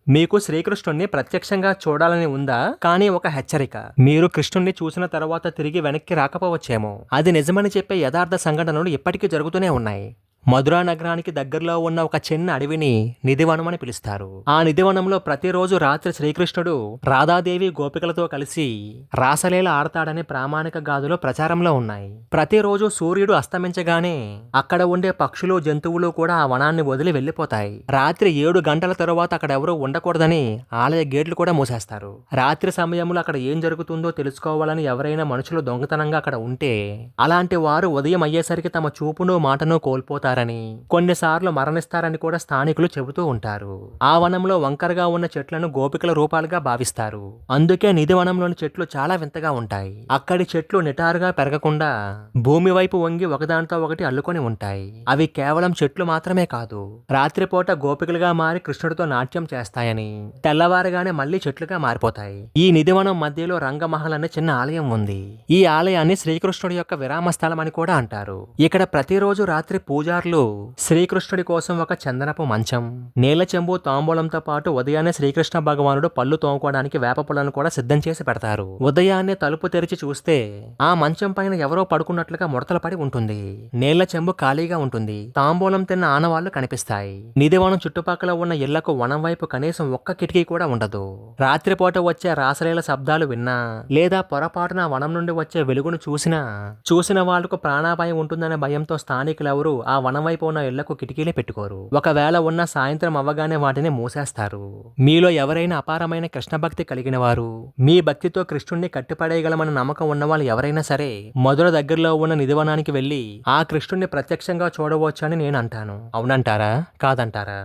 మీకు శ్రీకృష్ణుణ్ణి ప్రత్యక్షంగా చూడాలని ఉందా? కానీ ఒక హెచ్చరిక. మీరు కృష్ణుణ్ణి చూసిన తరువాత తిరిగి వెనక్కి రాకపోవచ్చేమో. అది నిజమని చెప్పే యథార్థ సంఘటనలు ఇప్పటికీ జరుగుతూనే ఉన్నాయి. మధురా నగరానికి దగ్గరలో ఉన్న ఒక చిన్న అడవిని నిధివనం అని పిలుస్తారు. ఆ నిధివనంలో ప్రతిరోజు రాత్రి శ్రీకృష్ణుడు రాధాదేవి గోపికలతో కలిసి రాసలీల ఆడతాడనే ప్రామాణిక గాథలు ప్రచారంలో ఉన్నాయి. ప్రతిరోజు సూర్యుడు అస్తమించగానే అక్కడ ఉండే పక్షులు, జంతువులు కూడా ఆ వనాన్ని వదిలి వెళ్లిపోతాయి. రాత్రి 7 గంటల తరువాత అక్కడ ఎవరూ ఉండకూడదని ఆలయ గేట్లు కూడా మూసేస్తారు. రాత్రి సమయంలో అక్కడ ఏం జరుగుతుందో తెలుసుకోవాలని ఎవరైనా మనుషులు దొంగతనంగా అక్కడ ఉంటే అలాంటి వారు ఉదయం అయ్యేసరికి తమ చూపును, మాటను కోల్పోతారు. కొన్నిసార్లు మరణిస్తారని కూడా స్థానికులు చెబుతూ ఉంటారు. ఆ వనంలో వంకరగా ఉన్న చెట్లను గోపికల రూపాలుగా భావిస్తారు. అందుకే నిధివనంలోని చెట్లు చాలా వింతగా ఉంటాయి. అక్కడి చెట్లు నిటారుగా పెరగకుండా భూమి వైపు వంగి ఒకదానితో ఒకటి అల్లుకొని ఉంటాయి. అవి కేవలం చెట్లు మాత్రమే కాదు, రాత్రిపూట గోపికలుగా మారి కృష్ణుడితో నాట్యం చేస్తాయని, తెల్లవారుగానే మళ్లీ చెట్లుగా మారిపోతాయి. ఈ నిధివనం మధ్యలో రంగమహల్ అనే చిన్న ఆలయం ఉంది. ఈ ఆలయాన్ని శ్రీకృష్ణుడి యొక్క విరామ స్థలం అని కూడా అంటారు. ఇక్కడ ప్రతిరోజు రాత్రి పూజారులు శ్రీకృష్ణుడి కోసం ఒక చందనపు మంచం, నీల చెంబు, తాంబూలంతో పాటు ఉదయాన్నే శ్రీకృష్ణ భగవానుడు పళ్ళు తోముకోవడానికి వేప పుల్లను కూడా సిద్ధం చేసి పెడతారు. ఉదయాన్నే తలుపు తెరిచి చూస్తే ఆ మంచం పైన ఎవరో పడుకున్నట్లుగా ముడతలు పడి ఉంటుంది. నీళ్ల చెంబు ఖాళీగా ఉంటుంది. తాంబూలం తిన్న ఆనవాళ్లు కనిపిస్తాయి. నిధివనం చుట్టుపక్కల ఉన్న ఇళ్లకు వనం వైపు కనీసం ఒక్క కిటికీ కూడా ఉండదు. రాత్రిపూట వచ్చే రాసలీల శబ్దాలు విన్నా లేదా పొరపాటున వనం నుండి వచ్చే వెలుగును చూసిన వాళ్లకు ప్రాణాపాయం ఉంటుందనే భయంతో స్థానికులెవరూ ఆ వనం వైపు ఉన్న ఇళ్లకు కిటికీలే పెట్టుకోరు. ఒకవేళ ఉన్న సాయంత్రం అవ్వగానే వాటిని మూసేస్తారు. మీలో ఎవరైనా అపారమైన కృష్ణ భక్తి కలిగిన వారు, మీ భక్తితో కృష్ణుణ్ణి కట్టిపడేయగలమని నమ్మకం ఉన్నవాళ్ళు ఎవరైనా సరే మధుర దగ్గరలో ఉన్న నిధివనానికి వెళ్లి ఆ కృష్ణుణ్ణి ప్రత్యక్షంగా చూడవచ్చని నేను అంటాను. అవునంటారా? కాదంటారా?